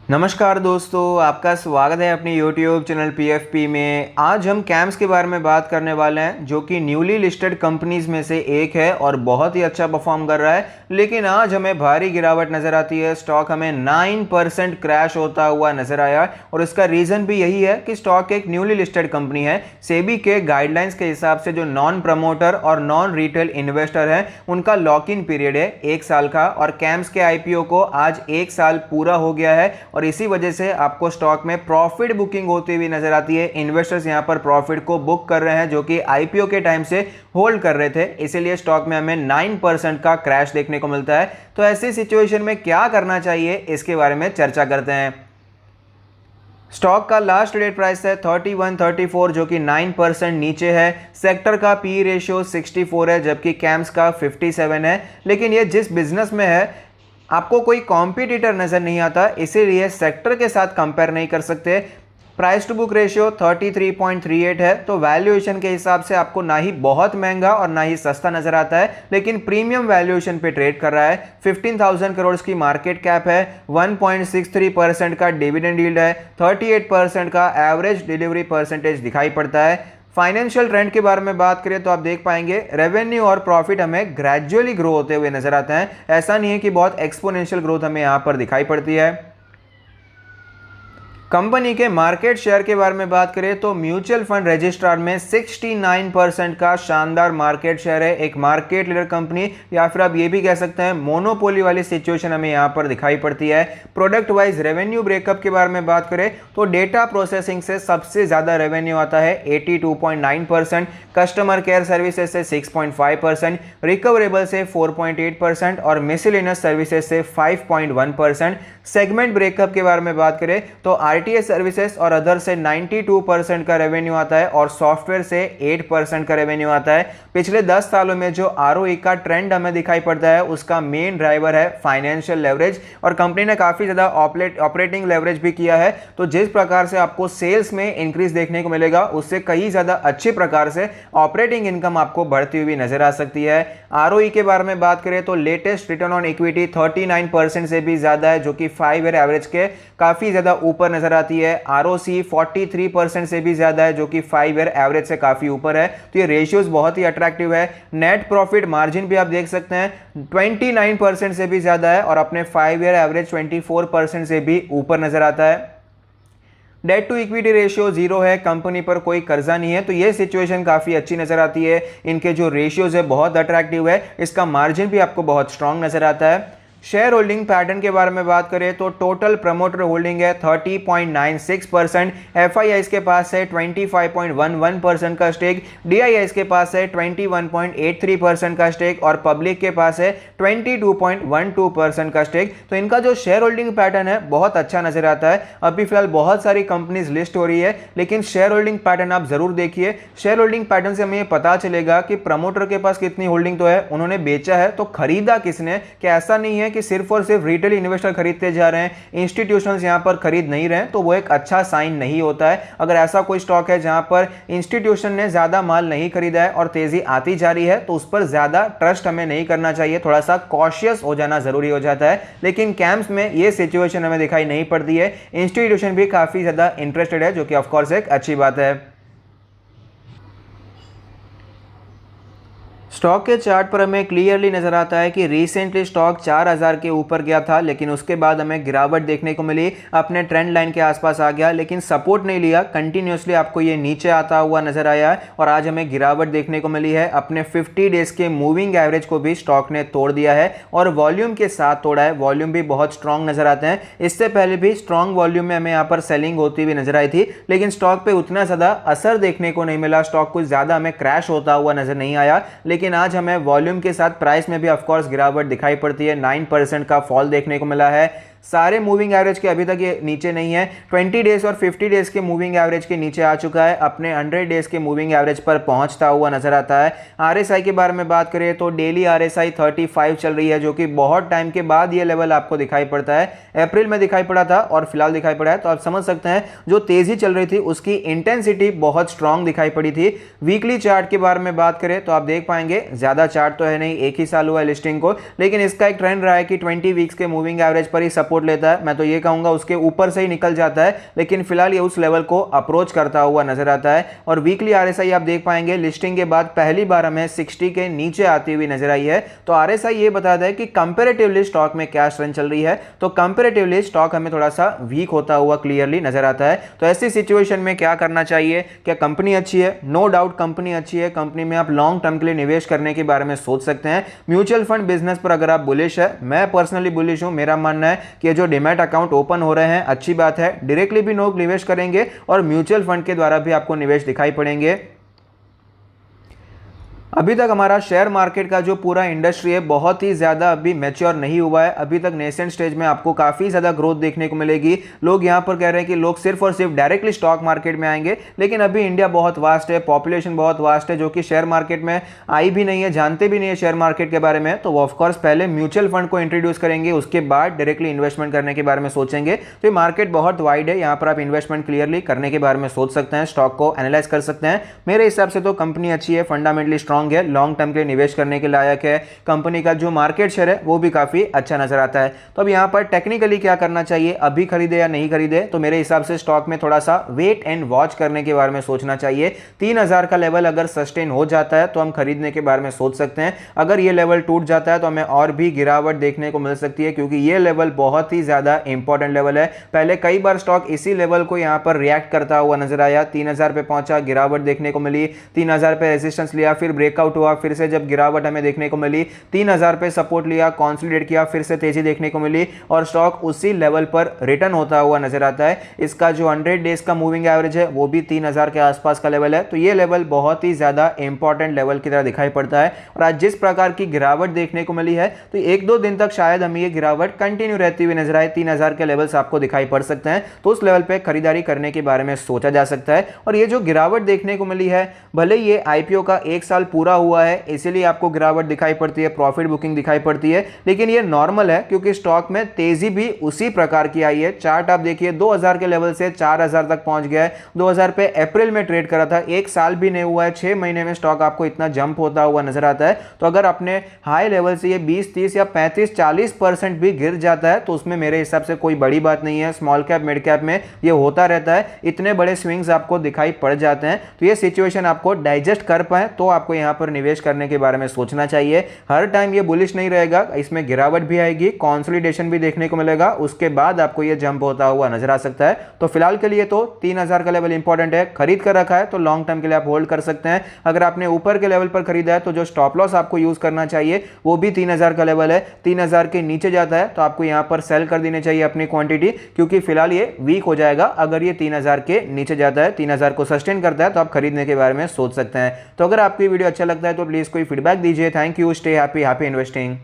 नमस्कार दोस्तों, आपका स्वागत है अपनी YouTube चैनल PFP में। आज हम कैम्स के बारे में बात करने वाले हैं जो कि न्यूली लिस्टेड कंपनीज में से एक है और बहुत ही अच्छा परफॉर्म कर रहा है। लेकिन आज हमें भारी गिरावट नज़र आती है। स्टॉक हमें 9% क्रैश होता हुआ नज़र आया और इसका रीज़न भी यही है कि स्टॉक एक न्यूली लिस्टेड कंपनी है। सेबी के गाइडलाइंस के हिसाब से जो नॉन प्रमोटर और नॉन रिटेल इन्वेस्टर हैं उनका लॉक इन पीरियड है 1 साल का, और कैम्स के IPO को आज 1 साल पूरा हो गया है और इसी वजह से आपको स्टॉक में प्रॉफिट बुकिंग होती हुई नजर आती है। इन्वेस्टर्स यहां पर प्रॉफिट को बुक कर रहे हैं जो कि IPO के टाइम से होल्ड कर रहे थे, इसीलिए स्टॉक में हमें 9% का क्रैश देखने को मिलता है। तो ऐसी सिचुएशन में क्या करना चाहिए इसके बारे में चर्चा करते हैं। स्टॉक का लास्ट ट्रेड प्राइस है 3134 जो कि 9% नीचे है। सेक्टर का पी रेशियो 64 है जबकि कैम्स का 57 है। लेकिन ये जिस बिजनेस में है आपको कोई कॉम्पिटिटर नज़र नहीं आता, इसीलिए सेक्टर के साथ कंपेयर नहीं कर सकते। प्राइस टू बुक रेशियो 33.38 है, तो वैल्यूएशन के हिसाब से आपको ना ही बहुत महंगा और ना ही सस्ता नजर आता है, लेकिन प्रीमियम वैल्यूएशन पे ट्रेड कर रहा है। 15,000 करोड़ की मार्केट कैप है, 1.63% का डिविडेंड यील्ड है, 38% का एवरेज डिलीवरी परसेंटेज दिखाई पड़ता है। फाइनेंशियल ट्रेंड के बारे में बात करें तो आप देख पाएंगे रेवेन्यू और प्रॉफिट हमें ग्रेजुअली ग्रो होते हुए नजर आते हैं। ऐसा नहीं है कि बहुत एक्सपोनेंशियल ग्रोथ हमें यहां पर दिखाई पड़ती है। कंपनी के मार्केट शेयर के बारे में बात करें तो म्यूचुअल फंड रजिस्ट्रार में 69% का शानदार मार्केट शेयर है। एक मार्केट लीडर कंपनी, या फिर आप ये भी कह सकते हैं मोनोपोली वाली सिचुएशन हमें यहाँ पर दिखाई पड़ती है। प्रोडक्ट वाइज रेवेन्यू ब्रेकअप के बारे में बात करें तो डेटा प्रोसेसिंग से सबसे ज्यादा रेवेन्यू आता है 82.9%, कस्टमर केयर सर्विसेज से 6.5%, रिकवरेबल से 4.8% और मिसलेनियस सर्विसेज से 5.1%। सेगमेंट ब्रेकअप के बारे में बात करें तो RTA सर्विसेज और अदर से 92% का रेवेन्यू आता है और सॉफ्टवेयर से 8% का रेवेन्यू आता है। पिछले 10 सालों में जो ROE का ट्रेंड हमें दिखाई पड़ता है उसका मेन ड्राइवर है फाइनेंशियल लेवरेज, और कंपनी ने काफी ज्यादा ऑपरेटिंग लेवरेज भी किया है। तो जिस प्रकार से आपको सेल्स में इंक्रीज देखने को मिलेगा उससे कई ज्यादा अच्छे प्रकार से ऑपरेटिंग इनकम आपको बढ़ती हुई नजर आ सकती है। ROE के बारे में बात करें तो लेटेस्ट रिटर्न ऑन इक्विटी 39% से भी ज्यादा है जो कि 5 ईयर एवरेज के काफी ज्यादा ऊपर नजर आती है। ROC 43% से भी ज्यादा है जो कि 5 ईयर एवरेज से काफी ऊपर है। तो ये रेशियोज बहुत ही अट्रैक्टिव है। नेट प्रॉफिट मार्जिन भी आप देख सकते हैं 29% से भी ज्यादा है और अपने 5 ईयर एवरेज 24% से भी ऊपर नजर आता है। डेट टू इक्विटी रेशियो 0 है, कंपनी पर कोई कर्जा नहीं है, तो ये सिचुएशन काफी अच्छी नजर आती है। इनके जो रेशियोज है बहुत अट्रैक्टिव है, इसका मार्जिन भी आपको बहुत स्ट्रांग नजर आता है। शेयर होल्डिंग पैटर्न के बारे में बात करें तो टोटल प्रमोटर होल्डिंग है 30.96%, FIIs के पास है 25.11% का स्टेक, DIIs के पास है 21.83% का स्टेक और पब्लिक के पास है 22.12% का स्टेक। तो इनका जो शेयर होल्डिंग पैटर्न है बहुत अच्छा नजर आता है। अभी फिलहाल बहुत सारी कंपनीज लिस्ट हो रही है, लेकिन शेयर होल्डिंग पैटर्न आप जरूर देखिए। शेयर होल्डिंग पैटर्न से हमें पता चलेगा कि प्रमोटर के पास कितनी होल्डिंग तो है, उन्होंने बेचा है तो खरीदा किसने। कि ऐसा नहीं है कि सिर्फ और सिर्फ रिटेल इन्वेस्टर खरीदते जा रहे हैं, इंस्टीट्यूशंस यहां पर खरीद नहीं रहे हैं, तो वो एक अच्छा साइन नहीं होता है। अगर ऐसा कोई स्टॉक है जहां पर इंस्टीट्यूशन ने ज्यादा माल नहीं खरीदा है और तेजी आती जा रही है तो उस पर ज्यादा ट्रस्ट हमें नहीं करना चाहिए, थोड़ा सा कॉशियस हो जाना जरूरी हो जाता है। लेकिन कैम्स में ये सिचुएशन हमें दिखाई नहीं पड़ती है। इंस्टीट्यूशन भी काफी ज्यादा इंटरेस्टेड है जो कि ऑफकोर्स एक अच्छी बात है। स्टॉक के चार्ट पर हमें क्लियरली नजर आता है कि रिसेंटली स्टॉक 4000 के ऊपर गया था, लेकिन उसके बाद हमें गिरावट देखने को मिली, अपने ट्रेंड लाइन के आसपास आ गया, लेकिन सपोर्ट नहीं लिया। कंटिन्यूसली आपको ये नीचे आता हुआ नजर आया है और आज हमें गिरावट देखने को मिली है। अपने 50 डेज के मूविंग एवरेज को भी स्टॉक ने तोड़ दिया है और वॉल्यूम के साथ तोड़ा है। वॉल्यूम भी बहुत स्ट्रांग नजर आते हैं। इससे पहले भी स्ट्रांग वॉल्यूम में हमें यहाँ पर सेलिंग होती हुई नजर आई थी, लेकिन स्टॉक पे उतना ज्यादा असर देखने को नहीं मिला। स्टॉक कुछ ज्यादा हमें क्रैश होता हुआ नजर नहीं आया, लेकिन आज हमें वॉल्यूम के साथ प्राइस में भी ऑफ कोर्स गिरावट दिखाई पड़ती है। 9% का फॉल देखने को मिला है। सारे मूविंग एवरेज के अभी तक ये नीचे नहीं है। 20 डेज और 50 डेज के मूविंग एवरेज के नीचे आ चुका है, अपने 100 डेज के मूविंग एवरेज पर पहुंचता हुआ नजर आता है। RSI के बारे में बात करें तो डेली RSI 35 चल रही है, जो कि बहुत टाइम के बाद ये लेवल आपको दिखाई पड़ता है। अप्रैल में दिखाई पड़ा था और फिलहाल दिखाई पड़ा है, तो आप समझ सकते हैं जो तेजी चल रही थी उसकी इंटेंसिटी बहुत स्ट्रांग दिखाई पड़ी थी। वीकली चार्ट के बारे में बात करें तो आप देख पाएंगे ज्यादा चार्ट तो है नहीं, एक ही साल हुआ है लिस्टिंग को, लेकिन इसका एक ट्रेंड रहा है कि 20 वीक्स के मूविंग एवरेज पर ही सब सपोर्ट लेता है, मैं तो ये कहूंगा उसके ऊपर से ही निकल जाता है, लेकिन फिलहाल ये उस लेवल को अप्रोच करता हुआ नजर आता है। और वीकली आरएसआई आप देख पाएंगे लिस्टिंग के बाद पहली बार हमें 60 के नीचे आती हुई नजर आई है। तो आरएसआई ये बताता है कि कंपैरेटिवली स्टॉक में क्या ट्रेंड चल रही है, तो कंपैरेटिवली स्टॉक हमें थोड़ा सा वीक होता हुआ क्लियरली नजर आता है। तो ऐसी सिचुएशन में क्या करना चाहिए? क्या कंपनी अच्छी है? नो डाउट कंपनी अच्छी है, कंपनी में आप लॉन्ग टर्म के लिए निवेश करने के बारे में सोच सकते हैं। म्यूचुअल फंड बिजनेस पर अगर आप बुलिश है, मैं पर्सनली बुलिश हूं, मेरा मानना है कि जो डीमैट अकाउंट ओपन हो रहे हैं अच्छी बात है, डायरेक्टली भी लोग निवेश करेंगे और म्यूचुअल फंड के द्वारा भी आपको निवेश दिखाई पड़ेंगे। अभी तक हमारा शेयर मार्केट का जो पूरा इंडस्ट्री है बहुत ही ज़्यादा अभी मैच्योर नहीं हुआ है, अभी तक नेसेंट स्टेज में आपको काफ़ी ज़्यादा ग्रोथ देखने को मिलेगी। लोग यहाँ पर कह रहे हैं कि लोग सिर्फ और सिर्फ डायरेक्टली स्टॉक मार्केट में आएंगे, लेकिन अभी इंडिया बहुत वास्ट है, पॉपुलेशन बहुत वास्ट है जो कि शेयर मार्केट में आई भी नहीं है, जानते भी नहीं है शेयर मार्केट के बारे में। तो वो ऑफकोर्स पहले म्यूचुअल फंड को इंट्रोड्यूस करेंगे, उसके बाद डायरेक्टली इन्वेस्टमेंट करने के बारे में सोचेंगे। तो ये मार्केट बहुत वाइड है, यहाँ पर आप इन्वेस्टमेंट क्लियरली करने के बारे में सोच सकते हैं, स्टॉक को एनालाइज कर सकते हैं। मेरे हिसाब से तो कंपनी अच्छी है, फंडामेंटली स्ट्रांग है, लॉन्ग टर्म के निवेश करने के लायक है, कंपनी का जो मार्केट शेयर है वो भी काफी अच्छा नजर आता है। तो अब यहां पर टेक्निकली क्या करना चाहिए, अभी खरीदे या नहीं खरीदे? तो मेरे हिसाब से स्टॉक में थोड़ा सा वेट एंड वॉच करने के बारे में सोचना चाहिए। 3000 का लेवल अगर सस्टेन हो जाता है तो हम खरीदने के बारे में सोच सकते हैं। अगर ये लेवल टूट जाता है तो हमें और भी गिरावट देखने को मिल सकती है, क्योंकि ये लेवल बहुत ही ज्यादा इंपॉर्टेंट लेवल है। पहले कई बार स्टॉक इसी लेवल को यहां पर रिएक्ट करता हुआ नजर आया, 3000 पे पहुंचा, गिरावट देखने को मिली, 3000 पे रेजिस्टेंस लिया, फिर ब्रेकआउट हुआ, फिर से जब गिरावट हमें देखने को मिली, 3000 पे सपोर्ट लिया, कंसोलिडेट किया, फिर से तेजी देखने को मिली और स्टॉक उसी लेवल पर रिटर्न होता हुआ नजर आता है। इसका जो 100 डेज का मूविंग एवरेज है वो भी 3000 के आसपास का लेवल है। तो ये लेवल बहुत ही ज्यादा इंपॉर्टेंट लेवल की तरह दिखाई पड़ता है। और आज जिस प्रकार की गिरावट देखने को मिली है तो 1-2 दिन तक शायद हमें ये गिरावट कंटिन्यू रहती हुई नजर आए, 3000 के लेवल्स आपको दिखाई पड़ सकते हैं। तो उस लेवल पे खरीदारी करने के बारे में सोचा जा सकता है। और ये जो गिरावट देखने को मिली है, भले ये आईपीओ का 1 साल पूरा हुआ है इसीलिए आपको गिरावट दिखाई पड़ती है, प्रॉफिट बुकिंग दिखाई पड़ती है, लेकिन ये नॉर्मल है क्योंकि स्टॉक में तेजी भी उसी प्रकार की आई है। चार्ट आप देखिए 2000 के लेवल से 4000 तक पहुंच गया है, 2000 पे अप्रैल में ट्रेड करा था, 1 साल भी नहीं हुआ है, 6 महीने में स्टॉक आपको इतना जंप होता हुआ नजर आता है। तो अगर अपने हाई लेवल से ये 20-30 या 35-40% भी गिर जाता है तो उसमें मेरे हिसाब से कोई बड़ी बात नहीं है। स्मॉल कैप मिड कैप में ये होता रहता है, इतने बड़े स्विंग्स आपको दिखाई पड़ जाते हैं। तो ये सिचुएशन आपको डाइजेस्ट कर पाए तो आपको यहां पर निवेश करने के बारे में सोचना चाहिए। हर टाइम ये बुलिश नहीं रहेगा, इसमें गिरावट भी आएगी, कंसोलिडेशन भी देखने को मिलेगा, उसके बाद आपको ये जंप होता हुआ नजर आ सकता है। तो फिलहाल के लिए तो 3000 का लेवल इंपॉर्टेंट है, खरीद कर रखा है तो लॉन्ग टर्म के लिए आप होल्ड कर सकते हैं। अगर आपने ऊपर के लेवल पर खरीदा है तो जो स्टॉप लॉस आपको यूज करना चाहिए वो भी 3000 का लेवल है। 3000 के नीचे जाता है तो आपको यहां पर सेल कर देनी चाहिए अपनी क्वांटिटी, क्योंकि फिलहाल ये वीक हो जाएगा। अगर ये 3000 के नीचे जाता है, 3000 को सस्टेन करता है तो आप खरीदने के बारे में सोच सकते हैं। तो अगर आपको ये वीडियो अच्छा लगता है तो प्लीज कोई फीडबैक दीजिए। Thank you, stay happy, happy investing.